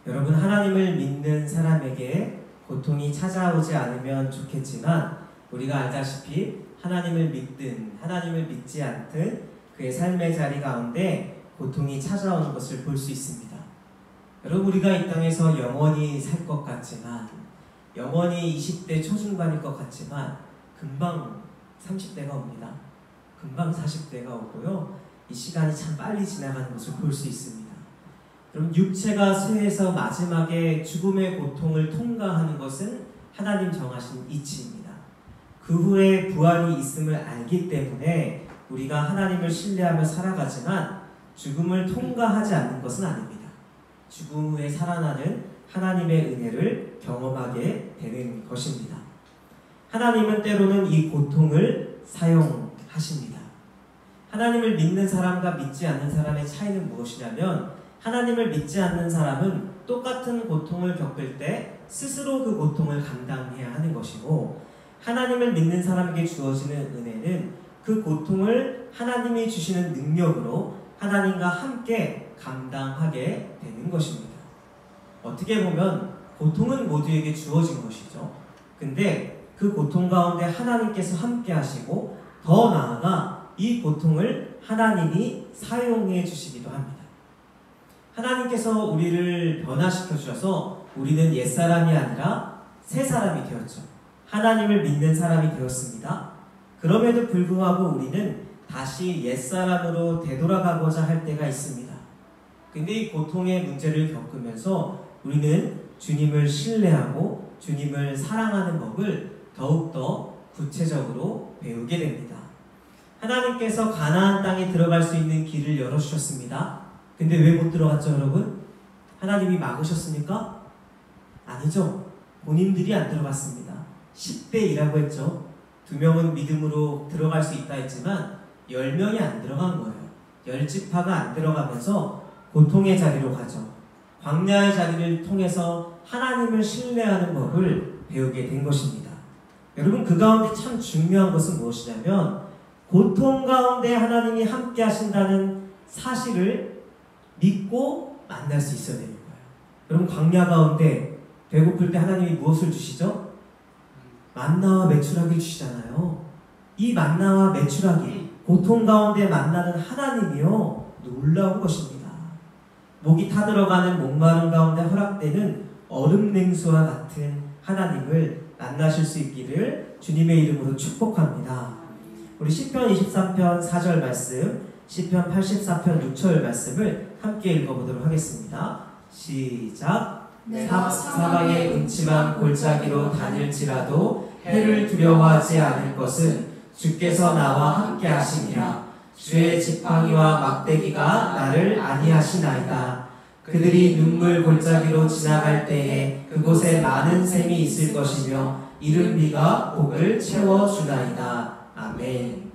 여러분, 하나님을 믿는 사람에게 고통이 찾아오지 않으면 좋겠지만 우리가 알다시피 하나님을 믿든 하나님을 믿지 않든 그의 삶의 자리 가운데 고통이 찾아오는 것을 볼 수 있습니다. 여러분, 우리가 이 땅에서 영원히 살 것 같지만, 영원히 20대 초중반일 것 같지만 금방 30대가 옵니다. 금방 40대가 오고요. 이 시간이 참 빨리 지나가는 것을 볼 수 있습니다. 그럼 육체가 쇠해서 마지막에 죽음의 고통을 통과하는 것은 하나님 정하신 이치입니다. 그 후에 부활이 있음을 알기 때문에 우리가 하나님을 신뢰하며 살아가지만 죽음을 통과하지 않는 것은 아닙니다. 죽음 후에 살아나는 하나님의 은혜를 경험하게 되는 것입니다. 하나님은 때로는 이 고통을 사용하십니다. 하나님을 믿는 사람과 믿지 않는 사람의 차이는 무엇이냐면, 하나님을 믿지 않는 사람은 똑같은 고통을 겪을 때 스스로 그 고통을 감당해야 하는 것이고, 하나님을 믿는 사람에게 주어지는 은혜는 그 고통을 하나님이 주시는 능력으로 하나님과 함께 감당하게 되는 것입니다. 어떻게 보면 고통은 모두에게 주어진 것이죠. 근데 그 고통 가운데 하나님께서 함께 하시고, 더 나아가 이 고통을 하나님이 사용해 주시기도 합니다. 하나님께서 우리를 변화시켜 주셔서 우리는 옛사람이 아니라 새 사람이 되었죠. 하나님을 믿는 사람이 되었습니다. 그럼에도 불구하고 우리는 다시 옛사람으로 되돌아가고자 할 때가 있습니다. 근데 이 고통의 문제를 겪으면서 우리는 주님을 신뢰하고 주님을 사랑하는 법을 더욱더 구체적으로 배우게 됩니다. 하나님께서 가나안 땅에 들어갈 수 있는 길을 열어주셨습니다. 근데 왜 못 들어갔죠, 여러분? 하나님이 막으셨습니까? 아니죠. 본인들이 안 들어갔습니다. 10대 2라고 했죠. 2명은 믿음으로 들어갈 수 있다 했지만 10명이 안 들어간 거예요. 10지파가 안 들어가면서 고통의 자리로 가죠. 광야의 자리를 통해서 하나님을 신뢰하는 법을 배우게 된 것입니다. 여러분, 그 가운데 참 중요한 것은 무엇이냐면, 고통 가운데 하나님이 함께 하신다는 사실을 믿고 만날 수 있어야 되는 거예요. 여러분, 광야 가운데 배고플 때 하나님이 무엇을 주시죠? 만나와 메추라기를 주시잖아요. 이 만나와 메추라기, 고통 가운데 만나는 하나님이요, 놀라운 것입니다. 목이 타들어가는 목마름 가운데 허락되는 얼음 냉수와 같은 하나님을 만나실 수 있기를 주님의 이름으로 축복합니다. 우리 시편 23편 4절 말씀, 시편 84편 6절 말씀을 함께 읽어보도록 하겠습니다. 시작. 사방의 음침한 골짜기로 다닐지라도 해를 두려워하지 않을 것은 주께서 나와 함께 하시니라. 주의 지팡이와 막대기가 나를 안위하시나이다. 그들이 눈물 골짜기로 지나갈 때에 그곳에 많은 샘이 있을 것이며 이른 비가 복을 채워주나이다. 아멘.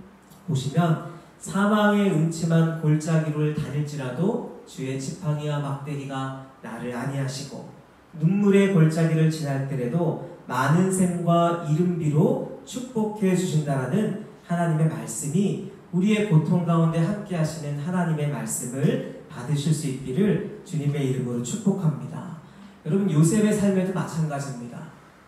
보시면 사망의 음침한 골짜기를 다닐지라도 주의 지팡이와 막대기가 나를 안위하시고, 눈물의 골짜기를 지날 때라도 많은 샘과 이른 비로 축복해 주신다라는 하나님의 말씀이, 우리의 고통 가운데 함께 하시는 하나님의 말씀을 받으실 수 있기를 주님의 이름으로 축복합니다. 여러분, 요셉의 삶에도 마찬가지입니다.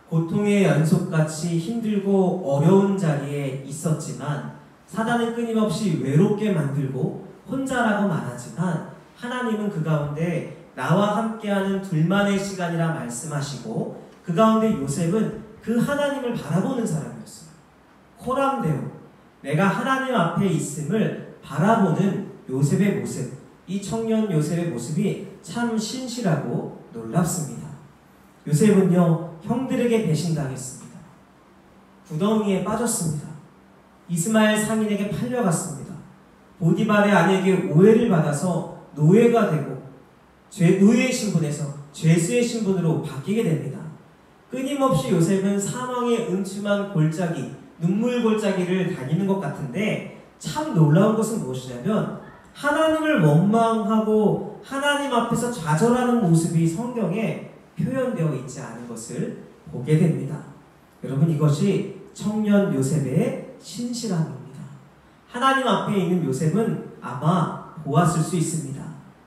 고통의 연속같이 힘들고 어려운 자리에 있었지만 사단은 끊임없이 외롭게 만들고 혼자라고 말하지만 하나님은 그 가운데 나와 함께하는 둘만의 시간이라 말씀하시고, 그 가운데 요셉은 그 하나님을 바라보는 사람이었어요. 코람데오, 내가 하나님 앞에 있음을 바라보는 요셉의 모습, 이 청년 요셉의 모습이 참 신실하고 놀랍습니다. 요셉은요, 형들에게 배신당했습니다. 구덩이에 빠졌습니다. 이스마엘 상인에게 팔려갔습니다. 보디발의 아내에게 오해를 받아서 노예가 되고 노예의 신분에서 죄수의 신분으로 바뀌게 됩니다. 끊임없이 요셉은 사망의 음침한 골짜기, 눈물 골짜기를 다니는 것 같은데, 참 놀라운 것은 무엇이냐면 하나님을 원망하고 하나님 앞에서 좌절하는 모습이 성경에 표현되어 있지 않은 것을 보게 됩니다. 여러분, 이것이 청년 요셉의 신실함입니다. 하나님 앞에 있는 요셉은 아마 보았을 수 있습니다.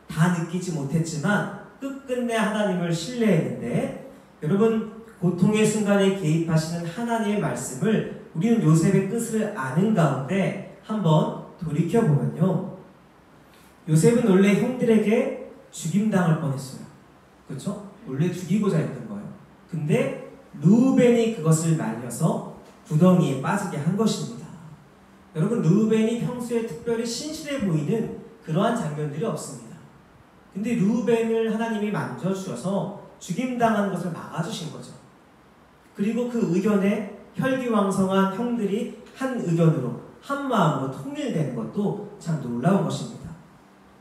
다 느끼지 못했지만 끝끝내 하나님을 신뢰했는데, 여러분 고통의 순간에 개입하시는 하나님의 말씀을 우리는 요셉의 끝을 아는 가운데 한번 돌이켜보면요, 요셉은 원래 형들에게 죽임당할 뻔했어요. 그렇죠? 원래 죽이고자 했던 거예요. 근데 르우벤이 그것을 말려서 구덩이에 빠지게 한 것입니다. 여러분, 르우벤이 평소에 특별히 신실해 보이는 그러한 장면들이 없습니다. 근데 르우벤을 하나님이 만져주셔서 죽임당한 것을 막아주신 거죠. 그리고 그 의견에 혈기왕성한 형들이 한 의견으로 한 마음으로 통일되는 것도 참 놀라운 것입니다.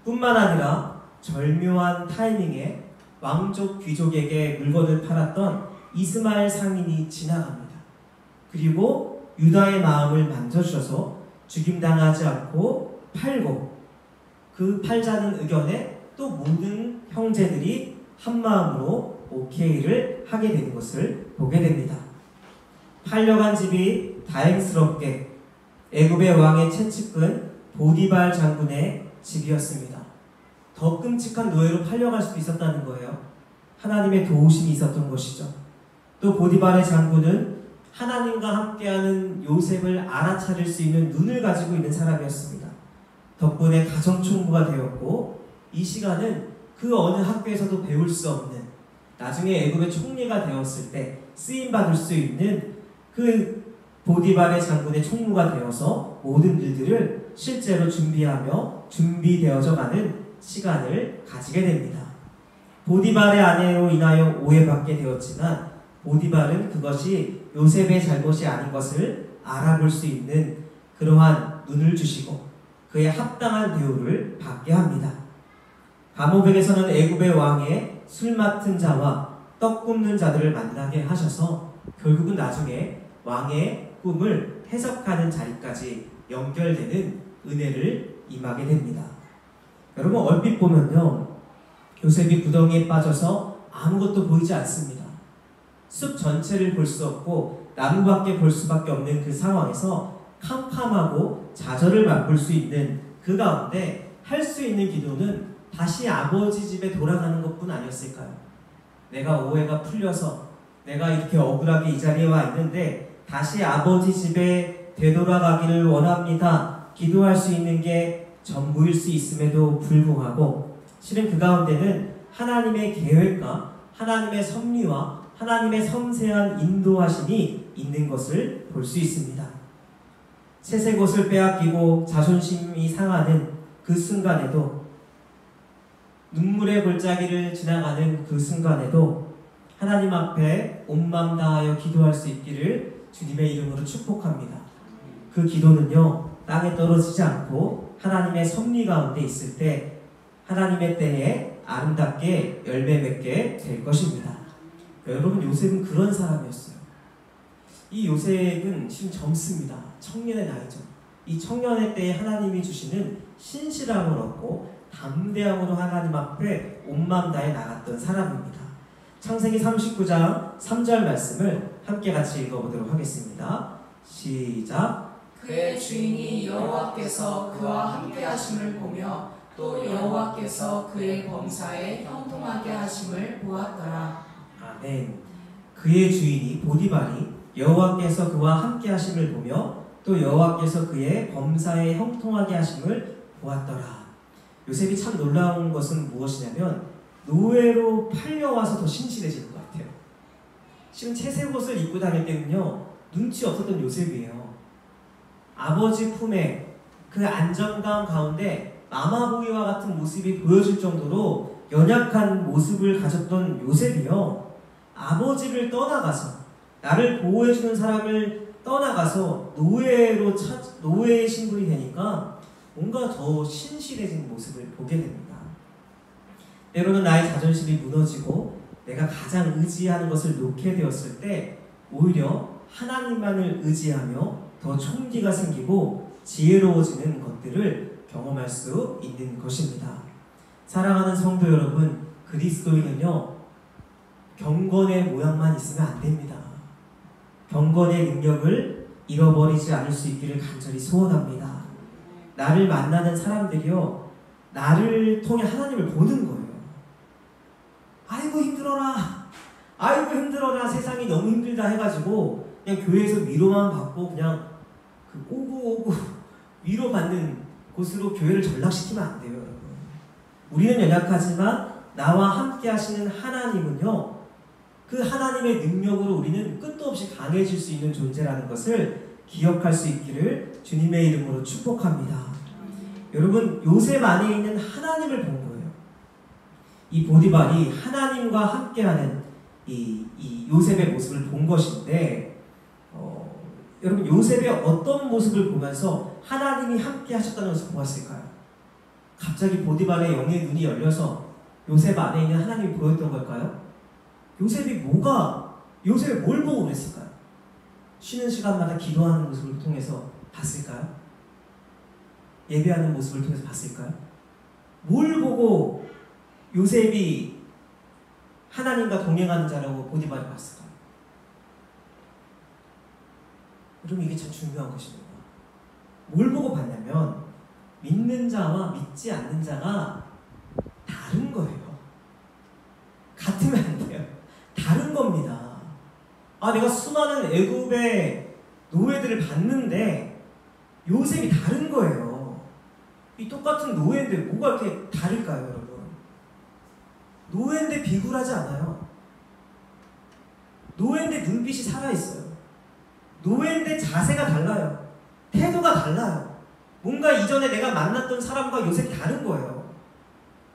뿐만 아니라 절묘한 타이밍에 왕족 귀족에게 물건을 팔았던 이스마엘 상인이 지나갑니다. 그리고 유다의 마음을 만져주셔서 죽임당하지 않고 팔고, 그 팔자는 의견에 또 모든 형제들이 한 마음으로 오케이를 하게 되는 것을 보게 됩니다. 팔려간 집이 다행스럽게 애굽의 왕의 채찍근 보디발 장군의 집이었습니다. 더 끔찍한 노예로 팔려갈 수도 있었다는 거예요. 하나님의 도우심이 있었던 것이죠. 또 보디발의 장군은 하나님과 함께하는 요셉을 알아차릴 수 있는 눈을 가지고 있는 사람이었습니다. 덕분에 가정총무가 되었고, 이 시간은 그 어느 학교에서도 배울 수 없는, 나중에 애굽의 총리가 되었을 때 쓰임받을 수 있는 그 보디발의 장군의 총무가 되어서 모든 일들을 실제로 준비하며 준비되어져 가는 시간을 가지게 됩니다. 보디발의 아내로 인하여 오해받게 되었지만, 보디발은 그것이 요셉의 잘못이 아닌 것을 알아볼 수 있는 그러한 눈을 주시고 그에 합당한 대우를 받게 합니다. 감옥에서는 애굽의 왕의 술 맡은 자와 떡 굽는 자들을 만나게 하셔서 결국은 나중에 왕의 꿈을 해석하는 자리까지 연결되는 은혜를 임하게 됩니다. 여러분, 얼핏 보면요, 요셉이 구덩이에 빠져서 아무것도 보이지 않습니다. 숲 전체를 볼 수 없고 나무밖에 볼 수밖에 없는 그 상황에서 캄캄하고 좌절을 맛볼 수 있는 그 가운데 할 수 있는 기도는 다시 아버지 집에 돌아가는 것뿐 아니었을까요? 내가 오해가 풀려서 내가 이렇게 억울하게 이 자리에 와 있는데 다시 아버지 집에 되돌아가기를 원합니다. 기도할 수 있는 게 전부일 수 있음에도 불구하고, 실은 그 가운데는 하나님의 계획과 하나님의 섭리와 하나님의 섬세한 인도하심이 있는 것을 볼 수 있습니다. 셋의 것을 빼앗기고 자존심이 상하는 그 순간에도, 눈물의 골짜기를 지나가는 그 순간에도 하나님 앞에 온 마음 다하여 기도할 수 있기를 주님의 이름으로 축복합니다. 그 기도는요, 땅에 떨어지지 않고 하나님의 섭리 가운데 있을 때 하나님의 때에 아름답게 열매 맺게 될 것입니다. 여러분, 요셉은 그런 사람이었어요. 이 요셉은 지금 젊습니다. 청년의 나이죠. 이 청년의 때에 하나님이 주시는 신실함을 얻고 담대함으로 하나님 앞에 온 마음 다해 나갔던 사람입니다. 창세기 39장 3절 말씀을 함께 같이 읽어보도록 하겠습니다. 시작. 그의 주인이 여호와께서 그와 함께 하심을 보며 또 여호와께서 그의 범사에 형통하게 하심을 보았더라. 아멘. 그의 주인이 보디발이 여호와께서 그와 함께 하심을 보며 또 여호와께서 그의 범사에 형통하게 하심을 보았더라. 요셉이 참 놀라운 것은 무엇이냐면 노예로 팔려와서 더 신실해지는 것 같아요. 지금 채색옷을 입고 다닐 때는요, 눈치 없었던 요셉이에요. 아버지 품에 그 안정감 가운데 마마보이와 같은 모습이 보여질 정도로 연약한 모습을 가졌던 요셉이요, 아버지를 떠나가서 나를 보호해주는 사람을 떠나가서 노예의 신분이 되니까 뭔가 더 신실해진 모습을 보게 됩니다. 때로는 나의 자존심이 무너지고 내가 가장 의지하는 것을 놓게 되었을 때 오히려 하나님만을 의지하며 더 총기가 생기고 지혜로워지는 것들을 경험할 수 있는 것입니다. 사랑하는 성도 여러분, 그리스도인은요, 경건의 모양만 있으면 안 됩니다. 경건의 능력을 잃어버리지 않을 수 있기를 간절히 소원합니다. 나를 만나는 사람들이요, 나를 통해 하나님을 보는 거예요. 아이고 힘들어라, 아이고 힘들어라, 세상이 너무 힘들다 해가지고 그냥 교회에서 위로만 받고 그냥 그 오구오구 위로받는 곳으로 교회를 전락시키면 안 돼요, 여러분. 우리는 연약하지만 나와 함께 하시는 하나님은요, 그 하나님의 능력으로 우리는 끝도 없이 강해질 수 있는 존재라는 것을 기억할 수 있기를 주님의 이름으로 축복합니다. 여러분, 요셉 안에 있는 하나님을 본 거예요. 이 보디발이 하나님과 함께하는 이 요셉의 모습을 본 것인데, 여러분, 요셉의 어떤 모습을 보면서 하나님이 함께 하셨다는 것을 보았을까요? 갑자기 보디발의 영의 눈이 열려서 요셉 안에 있는 하나님이 보였던 걸까요? 요셉이 뭘 보고 그랬을까요? 쉬는 시간마다 기도하는 모습을 통해서 봤을까요? 예배하는 모습을 통해서 봤을까요? 뭘 보고 요셉이 하나님과 동행하는 자라고 보디발이 봤을까요? 여러분, 이게 참 중요한 것입니다. 뭘 보고 봤냐면 믿는 자와 믿지 않는 자가 다른 거예요. 같으면 안 돼요. 다른 겁니다. 내가 수많은 애굽의 노예들을 봤는데 요셉이 다른 거예요. 이 똑같은 노예인데 뭐가 이렇게 다를까요, 여러분? 노예인데 비굴하지 않아요. 노예인데 눈빛이 살아있어요. 노예인데 자세가 달라요. 태도가 달라요. 뭔가 이전에 내가 만났던 사람과 요셉이 다른 거예요.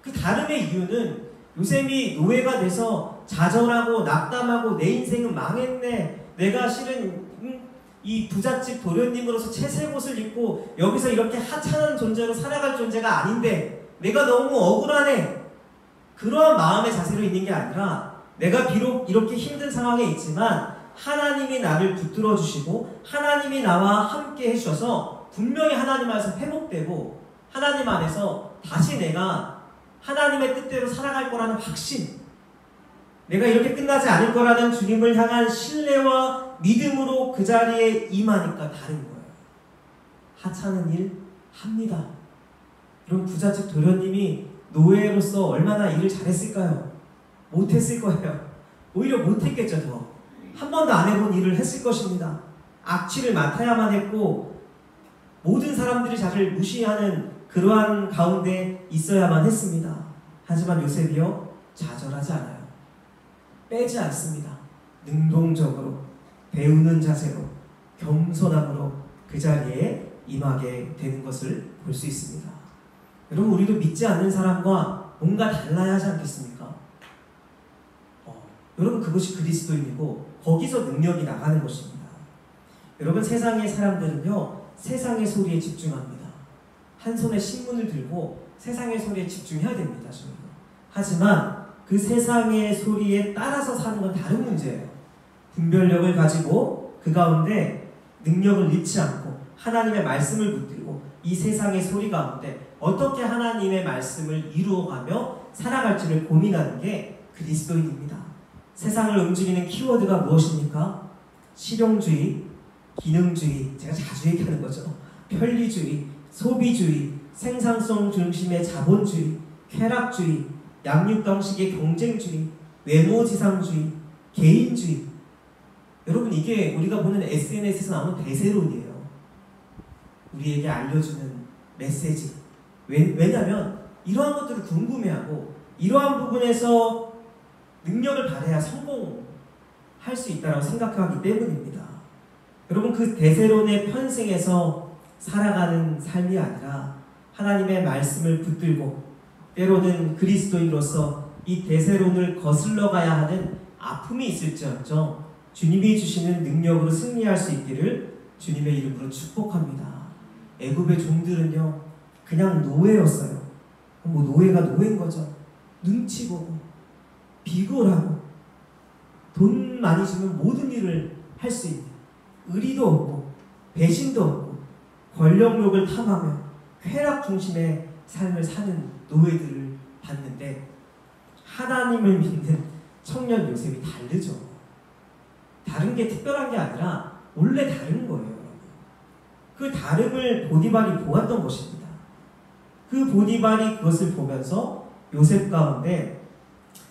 그 다름의 이유는 요셉이 노예가 돼서 좌절하고 낙담하고 내 인생은 망했네, 내가 실은 이 부잣집 도련님으로서 채색옷을 입고 여기서 이렇게 하찮은 존재로 살아갈 존재가 아닌데 내가 너무 억울하네, 그러한 마음의 자세로 있는 게 아니라 내가 비록 이렇게 힘든 상황에 있지만 하나님이 나를 붙들어 주시고 하나님이 나와 함께 해주셔서 분명히 하나님 안에서 회복되고 하나님 안에서 다시 내가 하나님의 뜻대로 살아갈 거라는 확신, 내가 이렇게 끝나지 않을 거라는 주님을 향한 신뢰와 믿음으로 그 자리에 임하니까 다른 거예요. 하찮은 일 합니다. 그럼 부잣집 도련님이 노예로서 얼마나 일을 잘했을까요? 못했을 거예요. 오히려 못했겠죠. 더. 한 번도 안 해본 일을 했을 것입니다. 악취를 맡아야만 했고 모든 사람들이 자기를 무시하는 그러한 가운데 있어야만 했습니다. 하지만 요셉이요, 좌절하지 않아요. 빼지 않습니다. 능동적으로 배우는 자세로 겸손함으로 그 자리에 임하게 되는 것을 볼 수 있습니다. 여러분, 우리도 믿지 않는 사람과 뭔가 달라야 하지 않겠습니까? 여러분, 그것이 그리스도인이고 거기서 능력이 나가는 것입니다. 여러분, 세상의 사람들은요, 세상의 소리에 집중합니다. 한 손에 신문을 들고 세상의 소리에 집중해야 됩니다. 하지만 그 세상의 소리에 따라서 사는 건 다른 문제예요. 분별력을 가지고 그 가운데 능력을 잃지 않고 하나님의 말씀을 붙들고 이 세상의 소리 가운데 어떻게 하나님의 말씀을 이루어가며 살아갈지를 고민하는 게 그리스도인입니다. 세상을 움직이는 키워드가 무엇입니까? 실용주의, 기능주의, 제가 자주 얘기하는 거죠. 편리주의, 소비주의, 생산성 중심의 자본주의, 쾌락주의, 양육강식의 경쟁주의, 외모지상주의, 개인주의. 여러분, 이게 우리가 보는 SNS에서 나오는 대세론이에요. 우리에게 알려주는 메시지. 왜냐하면 이러한 것들을 궁금해하고 이러한 부분에서 능력을 발휘해야 성공할 수 있다고 생각하기 때문입니다. 여러분, 그 대세론의 편승에서 살아가는 삶이 아니라 하나님의 말씀을 붙들고 때로는 그리스도인으로서 이 대세론을 거슬러 가야 하는 아픔이 있을지언정 주님이 주시는 능력으로 승리할 수 있기를 주님의 이름으로 축복합니다. 애굽의 종들은요, 그냥 노예였어요. 뭐 노예가 노예인 거죠. 눈치 보고 비굴하고 돈 많이 주면 모든 일을 할 수 있는, 의리도 없고 배신도 없고 권력욕을 탐하며 쾌락 중심의 삶을 사는 노예들을 봤는데 하나님을 믿는 청년 요셉이 다르죠. 다른 게 특별한 게 아니라 원래 다른 거예요. 그 다름을 보디발이 보았던 것입니다. 그 보디발이 그것을 보면서 요셉 가운데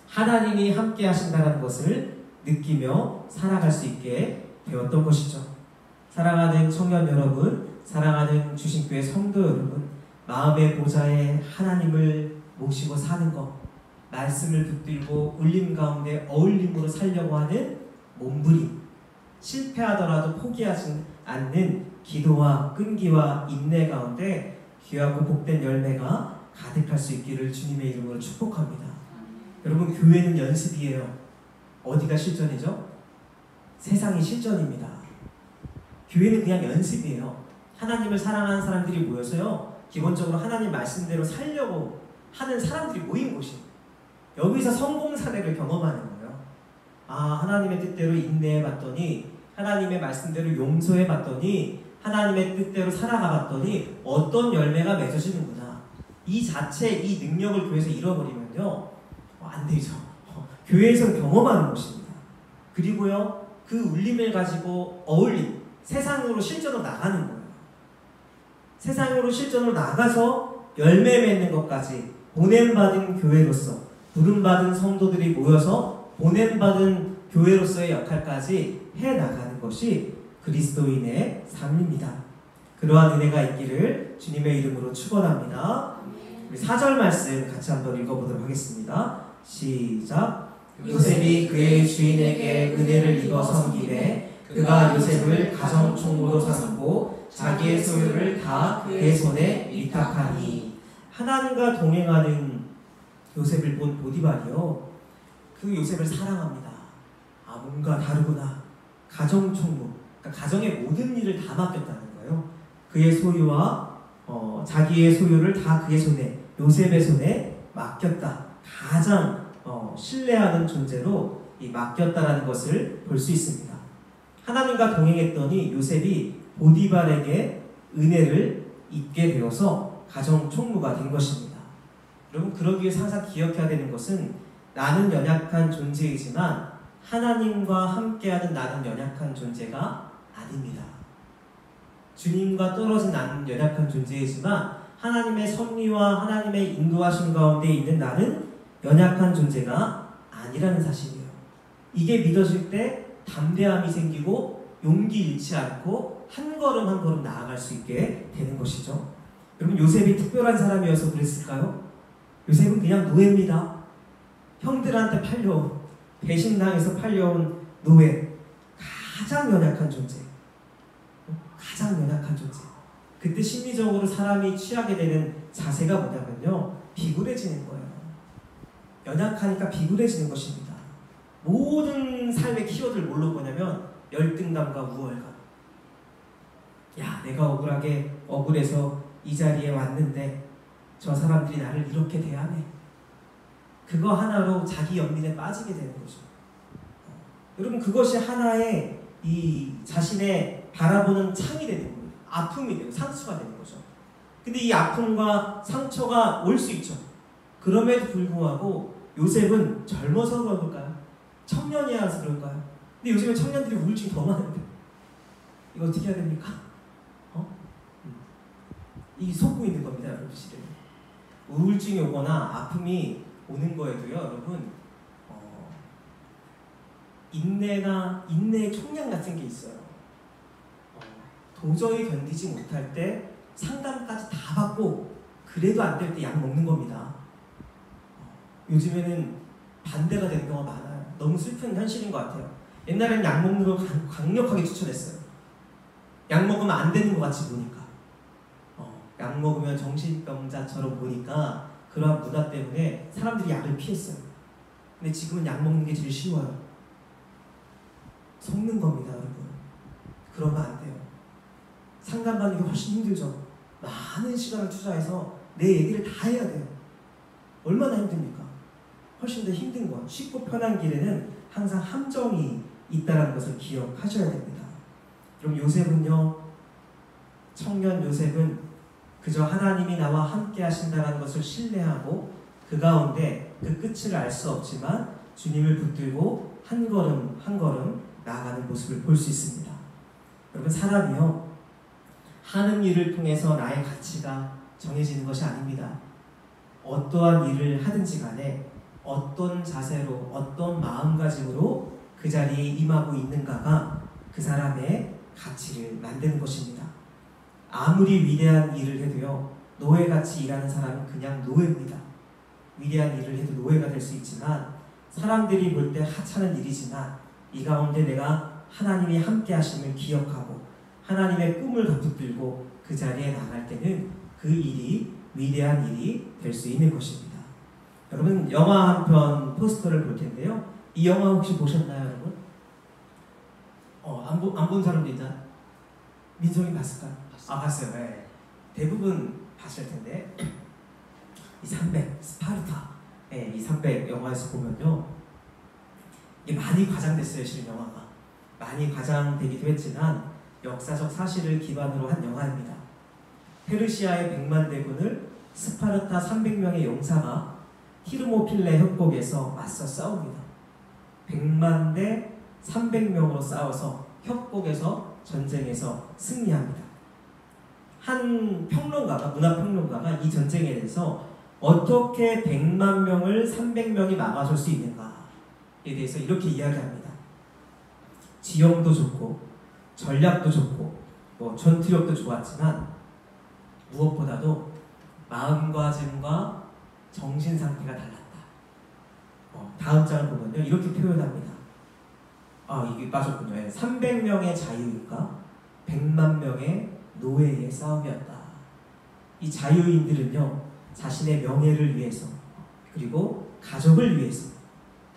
하나님이 함께 하신다는 것을 느끼며 살아갈 수 있게 되었던 것이죠. 사랑하는 청년 여러분, 사랑하는 주신교회 성도 여러분, 마음의 보좌에 하나님을 모시고 사는 것, 말씀을 붙들고 울림 가운데 어울림으로 살려고 하는 몸부림, 실패하더라도 포기하지 않는 기도와 끈기와 인내 가운데 귀하고 복된 열매가 가득할 수 있기를 주님의 이름으로 축복합니다. 여러분, 교회는 연습이에요. 어디가 실전이죠? 세상이 실전입니다. 교회는 그냥 연습이에요. 하나님을 사랑하는 사람들이 모여서요, 기본적으로 하나님 말씀대로 살려고 하는 사람들이 모인 곳이에요. 여기서 성공 사례를 경험하는 거예요. 아, 하나님의 뜻대로 인내해 봤더니, 하나님의 말씀대로 용서해 봤더니, 하나님의 뜻대로 살아가 봤더니 어떤 열매가 맺어지는구나. 이 자체, 이 능력을 교회에서 잃어버리면요, 안 되죠. 교회에서는 경험하는 것입니다. 그리고요, 그 울림을 가지고 어울림, 세상으로 실전으로 나가는 거예요. 세상으로 실전으로 나가서 열매 맺는 것까지 보냄받은 교회로서, 부름받은 성도들이 모여서 보냄받은 교회로서의 역할까지 해나가는 것이 그리스도인의 삶입니다. 그러한 은혜가 있기를 주님의 이름으로 축원합니다. 우리 4절 말씀 같이 한번 읽어보도록 하겠습니다. 시작. 요셉이 그의 주인에게 은혜를 입어 섬기되 그가 요셉을 가정총무로 삼고 자기의 소유를 다 그의 손에 위탁하니. 하나님과 동행하는 요셉을 본 보디발이요, 그 요셉을 사랑합니다. 아, 뭔가 다르구나. 가정총무, 그러니까 가정의 모든 일을 다 맡겼다는 거예요. 그의 소유와 자기의 소유를 다 그의 손에, 요셉의 손에 맡겼다. 가장 신뢰하는 존재로 이 맡겼다라는 것을 볼 수 있습니다. 하나님과 동행했더니 요셉이 보디발에게 은혜를 입게 되어서 가정 총무가 된 것입니다. 여러분, 그러기 위해서 항상 기억해야 되는 것은 나는 연약한 존재이지만 하나님과 함께하는 나는 연약한 존재가 아닙니다. 주님과 떨어진 나는 연약한 존재이지만 하나님의 섭리와 하나님의 인도하심 가운데 있는 나는 연약한 존재가 아니라는 사실이에요. 이게 믿어질 때 담대함이 생기고 용기 잃지 않고 한 걸음 한 걸음 나아갈 수 있게 되는 것이죠. 여러분, 요셉이 특별한 사람이어서 그랬을까요? 요셉은 그냥 노예입니다. 형들한테 팔려온, 배신당해서 팔려온 노예, 가장 연약한 존재, 가장 연약한 존재. 그때 심리적으로 사람이 취하게 되는 자세가 뭐냐면요, 비굴해지는 거예요. 연약하니까 비굴해지는 것입니다. 모든 삶의 키워드를 뭘로 보냐면 열등감과 우월감. 야, 내가 억울해서 이 자리에 왔는데 저 사람들이 나를 이렇게 대하네. 그거 하나로 자기 연민에 빠지게 되는 거죠. 여러분, 그것이 하나의 이 자신의 바라보는 창이 되는 거예요. 아픔이 되고 상처가 되는 거죠. 근데 이 아픔과 상처가 올 수 있죠. 그럼에도 불구하고 요셉은 젊어서 그럴까요? 청년이라서 그럴까요? 근데 요즘에 청년들이 우울증이 더 많은데 이거 어떻게 해야 됩니까? 이 속고 있는 겁니다, 여러분. 우울증이 오거나 아픔이 오는 거에도요, 여러분, 인내의 총량 같은 게 있어요. 도저히 견디지 못할 때 상담까지 다 받고 그래도 안 될 때 약 먹는 겁니다. 요즘에는 반대가 되는 경우가 많아요. 너무 슬픈 현실인 것 같아요. 옛날에는 약 먹는 걸 강력하게 추천했어요. 약 먹으면 안 되는 것 같이 보니까. 약 먹으면 정신병자처럼 보니까 그러한 문화 때문에 사람들이 약을 피했어요. 근데 지금은 약 먹는 게 제일 쉬워요. 속는 겁니다, 여러분. 그러면 안 돼요. 상담받는 게 훨씬 힘들죠. 많은 시간을 투자해서 내 얘기를 다 해야 돼요. 얼마나 힘듭니까? 훨씬 더 힘든 건, 쉽고 편한 길에는 항상 함정이 있다는 것을 기억하셔야 됩니다. 그럼 요셉은요, 청년 요셉은 그저 하나님이 나와 함께 하신다는 것을 신뢰하고 그 가운데 그 끝을 알 수 없지만 주님을 붙들고 한 걸음 한 걸음 나아가는 모습을 볼 수 있습니다. 여러분, 사람이요, 하는 일을 통해서 나의 가치가 정해지는 것이 아닙니다. 어떠한 일을 하든지 간에 어떤 자세로 어떤 마음가짐으로 그 자리에 임하고 있는가가 그 사람의 가치를 만드는 것입니다. 아무리 위대한 일을 해도요, 노예같이 일하는 사람은 그냥 노예입니다. 위대한 일을 해도 노예가 될 수 있지만 사람들이 볼 때 하찮은 일이지만 이 가운데 내가 하나님이 함께 하심을 기억하고 하나님의 꿈을 붙들고 그 자리에 나갈 때는 그 일이 위대한 일이 될 수 있는 것입니다. 여러분, 영화 한 편 포스터를 볼 텐데요. 이 영화 혹시 보셨나요, 여러분? 안 본 사람도 있나? 민성이 봤을까? 봤어요. 네. 대부분 봤을 텐데 이 300, 스파르타, 네, 이 300 영화에서 보면요, 이게 많이 과장됐어요. 실은 영화가 많이 과장되기도 했지만 역사적 사실을 기반으로 한 영화입니다. 페르시아의 100만 대군을 스파르타 300명의 용사가 티르모필레 협곡에서 맞서 싸웁니다. 100만 대 300명으로 싸워서 협곡에서 전쟁에서 승리합니다. 한 평론가가, 문화평론가가 이 전쟁에 대해서 어떻게 100만 명을 300명이 막아설 수 있는가에 대해서 이렇게 이야기합니다. 지형도 좋고 전략도 좋고 전투력도 좋았지만 무엇보다도 마음가짐과 정신 상태가 달랐다. 다음 장을 보면요, 이렇게 표현합니다. 이게 빠졌군요. 300명의 자유인과 100만 명의 노예의 싸움이었다. 이 자유인들은요, 자신의 명예를 위해서, 그리고 가족을 위해서,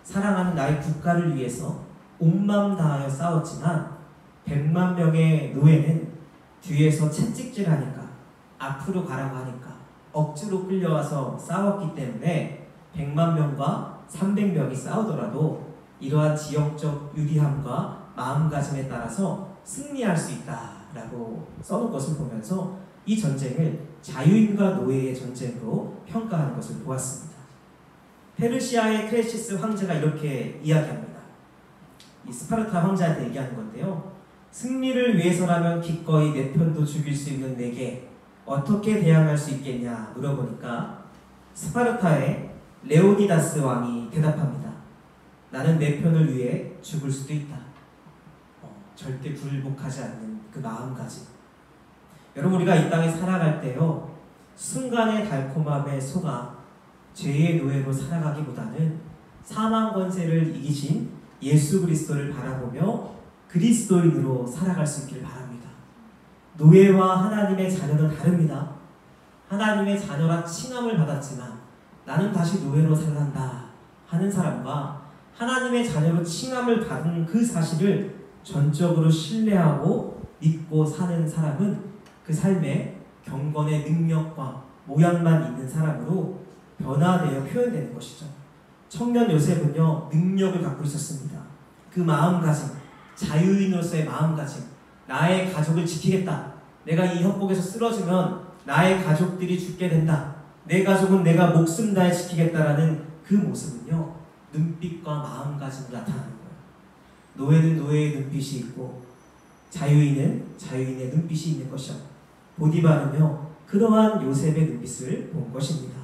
사랑하는 나의 국가를 위해서 온 마음 다하여 싸웠지만 100만 명의 노예는 뒤에서 채찍질하니까, 앞으로 가라고 하니까 억지로 끌려와서 싸웠기 때문에 100만 명과 300명이 싸우더라도 이러한 지형적 유리함과 마음가짐에 따라서 승리할 수 있다라고 써놓은 것을 보면서 이 전쟁을 자유인과 노예의 전쟁으로 평가하는 것을 보았습니다. 페르시아의 크레시스 황제가 이렇게 이야기합니다. 이 스파르타 황제한테 얘기하는 건데요. 승리를 위해서라면 기꺼이 내 편도 죽일 수 있는 내게 어떻게 대항할 수 있겠냐 물어보니까 스파르타의 레오니다스 왕이 대답합니다. 나는 내 편을 위해 죽을 수도 있다. 절대 굴복하지 않는 그 마음가짐. 여러분, 우리가 이 땅에 살아갈 때요, 순간의 달콤함에 속아 죄의 노예로 살아가기보다는 사망 권세를 이기신 예수 그리스도를 바라보며 그리스도인으로 살아갈 수 있기를 바랍니다. 노예와 하나님의 자녀는 다릅니다. 하나님의 자녀라 칭함을 받았지만 나는 다시 노예로 살아간다 하는 사람과 하나님의 자녀로 칭함을 받은 그 사실을 전적으로 신뢰하고 믿고 사는 사람은 그 삶의 경건의 능력과 모양만 있는 사람으로 변화되어 표현되는 것이죠. 청년 요셉은요, 능력을 갖고 있었습니다. 그 마음가짐, 자유인으로서의 마음가짐, 나의 가족을 지키겠다. 내가 이 협곡에서 쓰러지면 나의 가족들이 죽게 된다. 내 가족은 내가 목숨 다해 지키겠다라는 그 모습은요, 눈빛과 마음가짐으로 나타나는 거예요. 노예는 노예의 눈빛이 있고 자유인은 자유인의 눈빛이 있는 것이죠. 보디발은요, 그러한 요셉의 눈빛을 본 것입니다.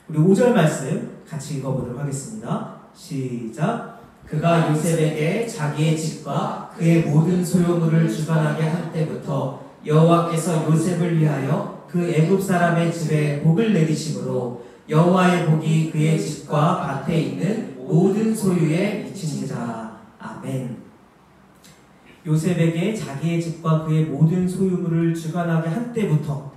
우리 5절 말씀 같이 읽어보도록 하겠습니다. 시작. 그가 요셉에게 자기의 집과 그의 모든 소유물을 주관하게 한 때부터 여호와께서 요셉을 위하여 그 애굽 사람의 집에 복을 내리심으로 여호와의 복이 그의 집과 밭에 있는 모든 소유에 미친지라. 아멘. 요셉에게 자기의 집과 그의 모든 소유물을 주관하게 한 때부터,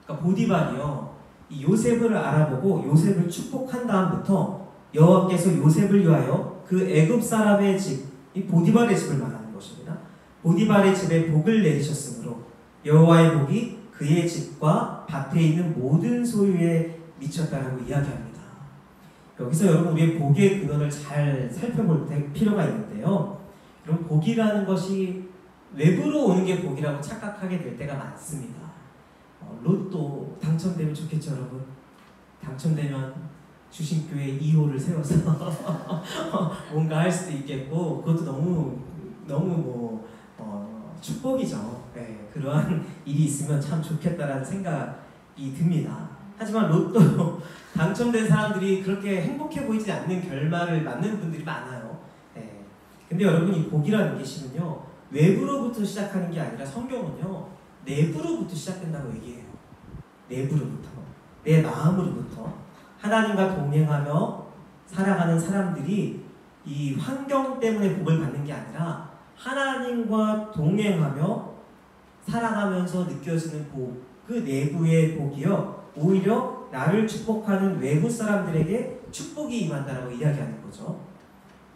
그러니까 보디발이요, 이 요셉을 알아보고 요셉을 축복한 다음부터 여호와께서 요셉을 위하여 그 애굽 사람의 집, 이 보디발의 집을 말하는 것입니다. 보디발의 집에 복을 내리셨으므로 여호와의 복이 그의 집과 밭에 있는 모든 소유에 미쳤다라고 이야기합니다. 여기서 여러분, 우리의 복의 근원을 잘 살펴볼 필요가 있는데요. 여러분, 복이라는 것이 외부로 오는 게 복이라고 착각하게 될 때가 많습니다. 로또 당첨되면 좋겠죠, 여러분. 당첨되면 주신교회 2호를 세워서 뭔가 할 수도 있겠고, 그것도 너무 축복이죠. 네, 그러한 일이 있으면 참 좋겠다라는 생각이 듭니다. 하지만 로또 당첨된 사람들이 그렇게 행복해 보이지 않는 결말을 맞는 분들이 많아요. 네. 근데 여러분, 이 복이라는 게 실은요, 외부로부터 시작하는 게 아니라 성경은요, 내부로부터 시작된다고 얘기해요. 내부로부터, 내 마음으로부터. 하나님과 동행하며 살아가는 사람들이 이 환경 때문에 복을 받는 게 아니라 하나님과 동행하며 살아가면서 느껴지는 복, 그 내부의 복이요, 오히려 나를 축복하는 외부 사람들에게 축복이 임한다라고 이야기하는 거죠.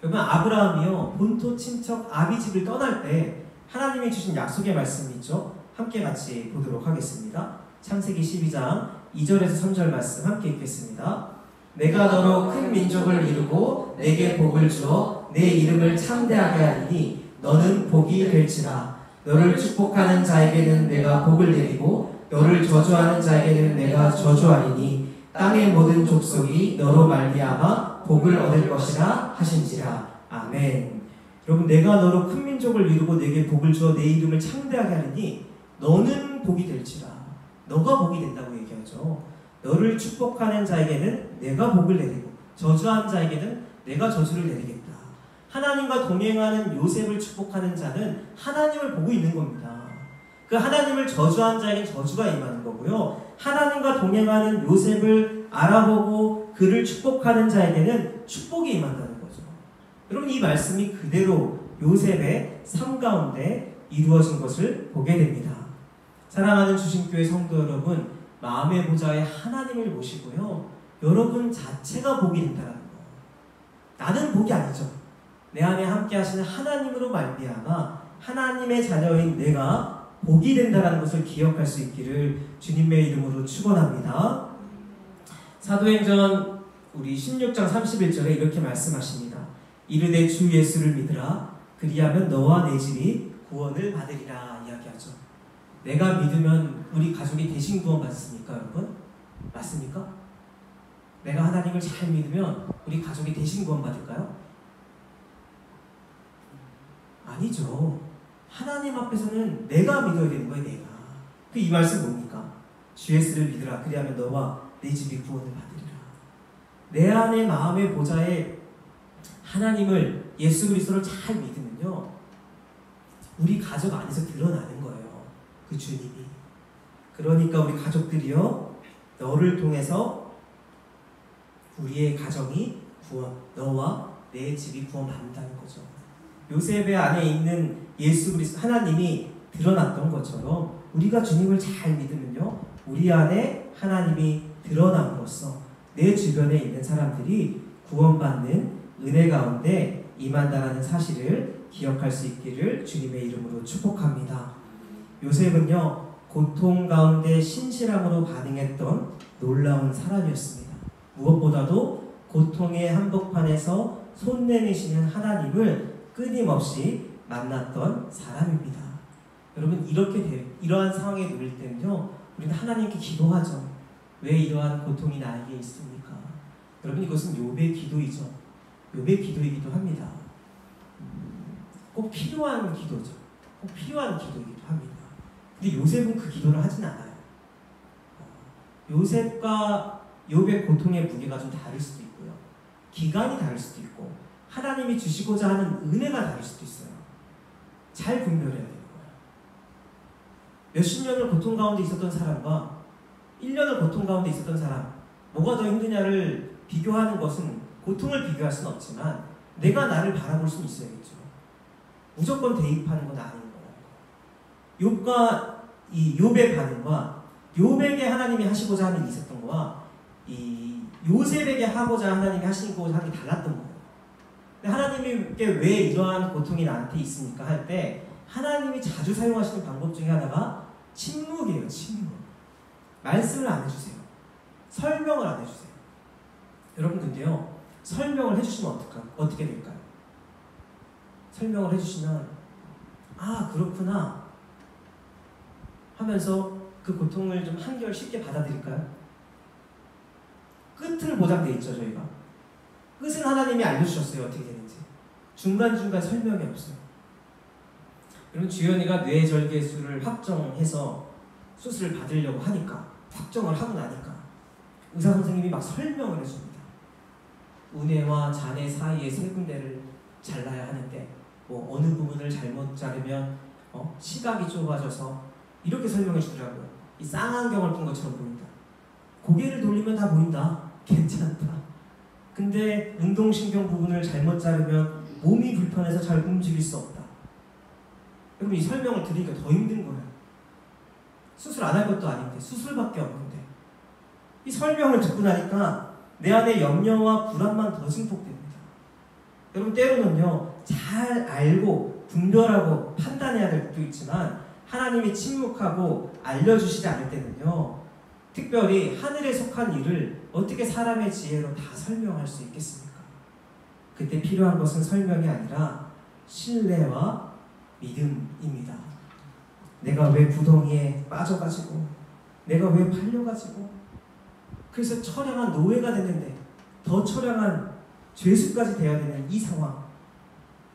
그러면 아브라함이요, 본토 친척 아비집을 떠날 때 하나님이 주신 약속의 말씀이 있죠. 함께 같이 보도록 하겠습니다. 창세기 12장 2절에서 3절 말씀 함께 읽겠습니다. 내가 너로 큰 민족을 이루고 내게 복을 주어 내 이름을 창대하게 하리니 너는 복이 될지라. 너를 축복하는 자에게는 내가 복을 내리고 너를 저주하는 자에게는 내가 저주하리니 땅의 모든 족속이 너로 말미암아 복을 얻을 것이라 하신지라. 아멘. 여러분, 내가 너로 큰 민족을 이루고 내게 복을 주어 내 이름을 창대하게 하리니 너는 복이 될지라. 너가 복이 된다고 얘기하죠. 너를 축복하는 자에게는 내가 복을 내리고 저주하는 자에게는 내가 저주를 내리겠다. 하나님과 동행하는 요셉을 축복하는 자는 하나님을 보고 있는 겁니다. 그 하나님을 저주하는 자에게는 저주가 임하는 거고요. 하나님과 동행하는 요셉을 알아보고 그를 축복하는 자에게는 축복이 임한다는 거죠. 여러분, 이 말씀이 그대로 요셉의 삶 가운데 이루어진 것을 보게 됩니다. 사랑하는 주신교회 성도 여러분, 마음의 보좌에 하나님을 모시고요, 여러분 자체가 복이 된다는 거. 나는 복이 아니죠. 내 안에 함께 하시는 하나님으로 말미암아 하나님의 자녀인 내가 복이 된다는 것을 기억할 수 있기를 주님의 이름으로 축원합니다. 사도행전 우리 16장 31절에 이렇게 말씀하십니다. 이르되 주 예수를 믿으라. 그리하면 너와 내 집이 구원을 받으리라 이야기하죠. 내가 믿으면 우리 가족이 대신 구원 받습니까, 여러분? 맞습니까? 내가 하나님을 잘 믿으면 우리 가족이 대신 구원 받을까요? 아니죠. 하나님 앞에서는 내가 믿어야 되는 거예요, 내가. 이 말씀 뭡니까? 주 예수를 믿으라. 그리하면 너와 내 집이 구원을 받으리라. 내 안에 마음의 보좌에 하나님을, 예수 그리스도를 잘 믿으면요, 우리 가족 안에서 드러나는 거예요. 그 주님이. 그러니까 우리 가족들이요, 너를 통해서 우리의 가정이 구원, 너와 내 집이 구원받는다는 거죠. 요셉의 안에 있는 예수 그리스도 하나님이 드러났던 것처럼 우리가 주님을 잘 믿으면요, 우리 안에 하나님이 드러남으로써 내 주변에 있는 사람들이 구원받는 은혜 가운데 임한다라는 사실을 기억할 수 있기를 주님의 이름으로 축복합니다. 요셉은요, 고통 가운데 신실함으로 반응했던 놀라운 사람이었습니다. 무엇보다도 고통의 한복판에서 손 내미시는 하나님을 끊임없이 만났던 사람입니다. 여러분, 이러한 상황에 놓일 때는요, 우리는 하나님께 기도하죠. 왜 이러한 고통이 나에게 있습니까? 여러분, 이것은 욥의 기도이죠. 욥의 기도이기도 합니다. 꼭 필요한 기도죠. 꼭 필요한 기도이기도 합니다. 근데 요셉은 그 기도를 하진 않아요. 요셉과 욥의 고통의 무게가 좀 다를 수도 있고요. 기간이 다를 수도 있고, 하나님이 주시고자 하는 은혜가 다를 수도 있어요. 잘 분별해야 되는 거예요. 몇십 년을 고통 가운데 있었던 사람과 1년을 고통 가운데 있었던 사람, 뭐가 더 힘드냐를 비교하는 것은, 고통을 비교할 수는 없지만 내가 나를 바라볼 수는 있어야겠죠. 무조건 대입하는 건 아닌 거예요. 욥과 이 욥의 반응과 욥에게 하나님이 하시고자 하는 일이 있었던 거와 이 요셉에게 하고자 하나님이 하시고자 하는 게 달랐던 거예요. 근데 하나님께 왜 이러한 고통이 나한테 있습니까? 할 때 하나님이 자주 사용하시는 방법 중에 하나가 침묵이에요. 침묵. 말씀을 안 해주세요. 설명을 안 해주세요. 여러분, 근데요, 설명을 해주시면 어떻게 될까요? 설명을 해주시면 아, 그렇구나 하면서 그 고통을 좀 한결 쉽게 받아들일까요? 끝은 보장돼 있죠. 저희가 끝은 하나님이 알려주셨어요. 어떻게 되는지. 중간중간 설명이 없어요. 여러분, 주연이가 뇌절개술을 확정해서 수술을 받으려고 하니까, 확정을 하고 나니까 의사 선생님이 막 설명을 해줍니다. 우뇌와 잔해 사이의 세 군데를 잘라야 하는데 뭐 어느 부분을 잘못 자르면 시각이 좁아져서 이렇게 설명해 주더라고요. 이 쌍안경을 낀 것처럼 보인다. 고개를 돌리면 다 보인다. 괜찮다. 근데 운동신경 부분을 잘못 자르면 몸이 불편해서 잘 움직일 수 없다. 여러분 이 설명을 들으니까 더 힘든 거예요. 수술 안 할 것도 아닌데 수술밖에 없는데 이 설명을 듣고 나니까 내 안에 염려와 불안만 더 증폭됩니다. 여러분 때로는요 잘 알고 분별하고 판단해야 될 때도 있지만 하나님이 침묵하고 알려주시지 않을 때는요 특별히 하늘에 속한 일을 어떻게 사람의 지혜로 다 설명할 수 있겠습니까? 그때 필요한 것은 설명이 아니라 신뢰와 믿음입니다. 내가 왜 구덩이에 빠져가지고 내가 왜 팔려가지고 그래서 처량한 노예가 됐는데 더 처량한 죄수까지 되어야 되는 이 상황.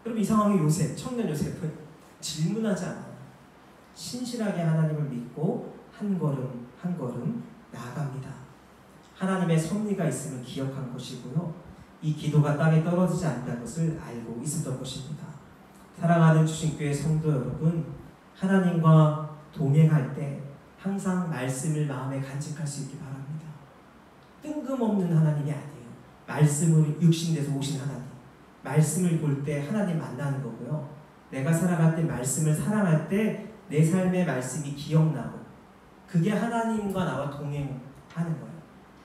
여러분 이 상황에 요셉, 청년 요셉은 질문하지 않아요. 신실하게 하나님을 믿고 한 걸음 한 걸음 나아갑니다. 하나님의 섭리가 있음을 기억한 것이고요. 이 기도가 땅에 떨어지지 않는다는 것을 알고 있었던 것입니다. 사랑하는 주신교회 성도 여러분, 하나님과 동행할 때 항상 말씀을 마음에 간직할 수 있기 바랍니다. 뜬금없는 하나님이 아니에요. 말씀으로 육신돼서 오신 하나님. 말씀을 볼 때 하나님 만나는 거고요. 내가 살아갈 때 말씀을 사랑할 때 내 삶의 말씀이 기억나고 그게 하나님과 나와 동행하는 거예요.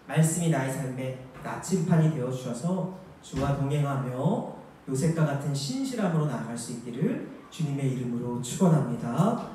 말씀이 나의 삶의 나침판이 되어주셔서 주와 동행하며 요셉과 같은 신실함으로 나아갈 수 있기를 주님의 이름으로 축원합니다.